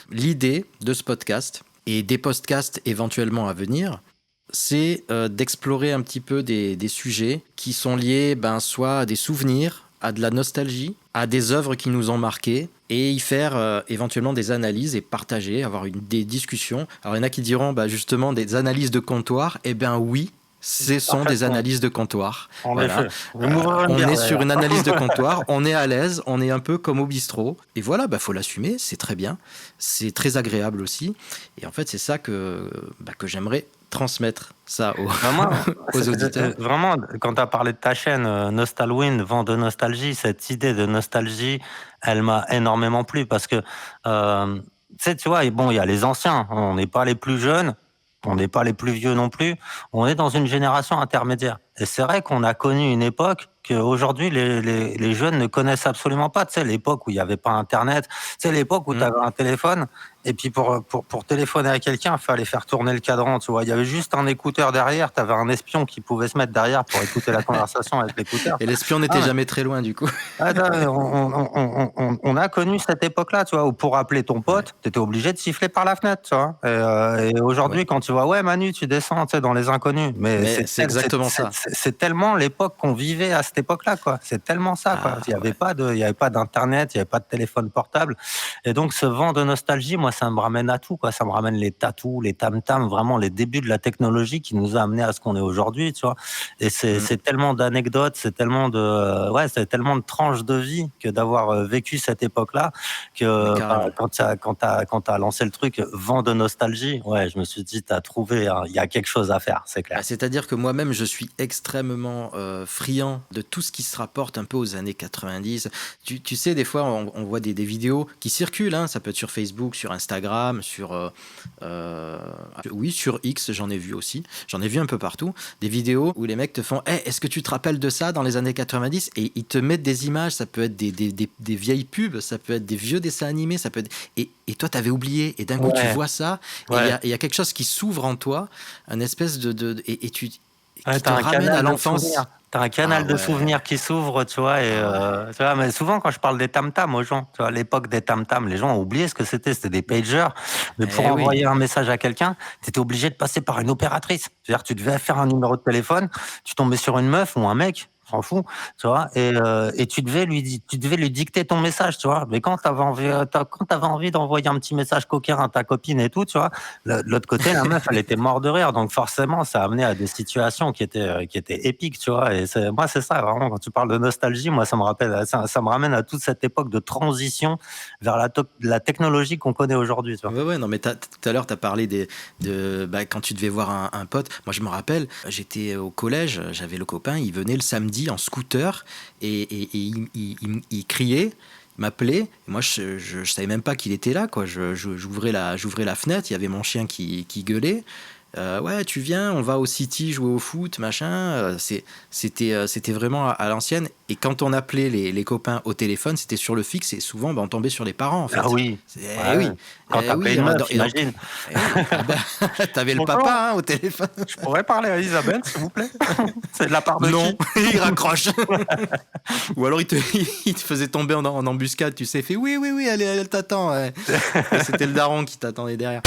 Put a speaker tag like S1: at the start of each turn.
S1: L'idée de ce podcast et des podcasts éventuellement à venir, c'est d'explorer un petit peu des sujets qui sont liés soit à des souvenirs, à de la nostalgie, à des œuvres qui nous ont marqués et y faire éventuellement des analyses et partager, avoir des discussions. Alors il y en a qui diront justement des analyses de comptoir. Eh bien oui, ce sont des analyses de comptoir.
S2: En effet.
S1: On est sur une analyse de comptoir, on est à l'aise, on est un peu comme au bistrot. Et voilà, faut l'assumer, c'est très bien. C'est très agréable aussi. Et en fait, c'est ça que j'aimerais transmettre ça aux auditeurs.
S2: Vraiment, quand tu as parlé de ta chaîne Nostalwind, Vent de nostalgie, cette idée de nostalgie, elle m'a énormément plu parce que, tu vois, bon, il y a les anciens, on n'est pas les plus jeunes, on n'est pas les plus vieux non plus, on est dans une génération intermédiaire. Et c'est vrai qu'on a connu une époque qu'aujourd'hui les jeunes ne connaissent absolument pas. Tu sais, l'époque où il n'y avait pas Internet, c'est l'époque où tu avais un téléphone et puis pour téléphoner à quelqu'un, il fallait faire tourner le cadran. Tu vois, il y avait juste un écouteur derrière, tu avais un espion qui pouvait se mettre derrière pour écouter la conversation avec l'écouteur.
S1: Et l'espion n'était jamais très loin du coup.
S2: On a connu cette époque-là, tu vois, où pour appeler ton pote, tu étais obligé de siffler par la fenêtre, tu vois. Et aujourd'hui, quand tu vois, Manu, tu descends, tu sais, dans les inconnus.
S1: Mais c'est exactement ça.
S2: C'est tellement l'époque qu'on vivait à cette époque-là, quoi. C'est tellement ça, quoi. Il y avait pas d'internet, il y avait pas de téléphone portable. Et donc, ce vent de nostalgie, moi, ça me ramène à tout, quoi. Ça me ramène les tatous, les tam-tams, vraiment les débuts de la technologie qui nous a amené à ce qu'on est aujourd'hui, tu vois. Et c'est tellement d'anecdotes, c'est tellement de tranches de vie que d'avoir vécu cette époque-là que quand t'as lancé le truc vent de nostalgie, je me suis dit, t'as trouvé, il y a quelque chose à faire, c'est clair.
S1: C'est-à-dire que moi-même, je suis extrêmement friand de tout ce qui se rapporte un peu aux années 90. Tu sais, des fois, on voit des vidéos qui circulent, hein, ça peut être sur Facebook, sur Instagram, sur X, j'en ai vu aussi. J'en ai vu un peu partout. Des vidéos où les mecs te font hey, « Est-ce que tu te rappelles de ça dans les années 90 ?» Et ils te mettent des images, ça peut être des vieilles pubs, ça peut être des vieux dessins animés, ça peut être... Et toi, t'avais oublié. Et d'un coup, tu vois ça, et il y a quelque chose qui s'ouvre en toi, un espèce et tu... qui te ramène à l'enfance.
S2: T'as un canal de souvenirs qui s'ouvre, tu vois. Tu vois, mais souvent, quand je parle des tam-tams aux gens, tu vois, l'époque des tam-tams, les gens ont oublié ce que c'était. C'était des pagers. Mais pour envoyer un message à quelqu'un, t'étais obligé de passer par une opératrice. C'est-à-dire, tu devais faire un numéro de téléphone, tu tombais sur une meuf ou un mec, s'en fout, tu vois, et tu devais lui dicter ton message, tu vois. Mais quand t'avais envie d'envoyer un petit message coquin à ta copine et tout, tu vois, de l'autre côté, la meuf, elle était morte de rire. Donc forcément, ça a amené à des situations qui étaient épiques, tu vois. Et moi, c'est ça, vraiment, quand tu parles de nostalgie, moi, ça me ramène à toute cette époque de transition vers la technologie qu'on connaît aujourd'hui, tu vois.
S1: Non, mais tout à l'heure, t'as parlé quand tu devais voir un pote. Moi, je me rappelle, j'étais au collège, j'avais le copain, il venait le samedi en scooter et il criait, il m'appelait. Et moi, je savais même pas qu'il était là, quoi. J'ouvrais la fenêtre, il y avait mon chien qui gueulait. Ouais, tu viens, on va au City jouer au foot, machin. C'était vraiment à l'ancienne. Et quand on appelait les copains au téléphone, c'était sur le fixe et souvent on tombait sur les parents, en fait.
S2: Ah oui.
S1: Oui.
S2: Quand t'appelais une meuf, imagine.
S1: T'avais le papa au téléphone.
S2: Je pourrais parler à Isabelle, s'il vous plaît. C'est de la part de
S1: non, il raccroche. Ou alors il te faisait tomber en embuscade, tu sais, fait oui, elle t'attend. Ouais. C'était le daron qui t'attendait derrière.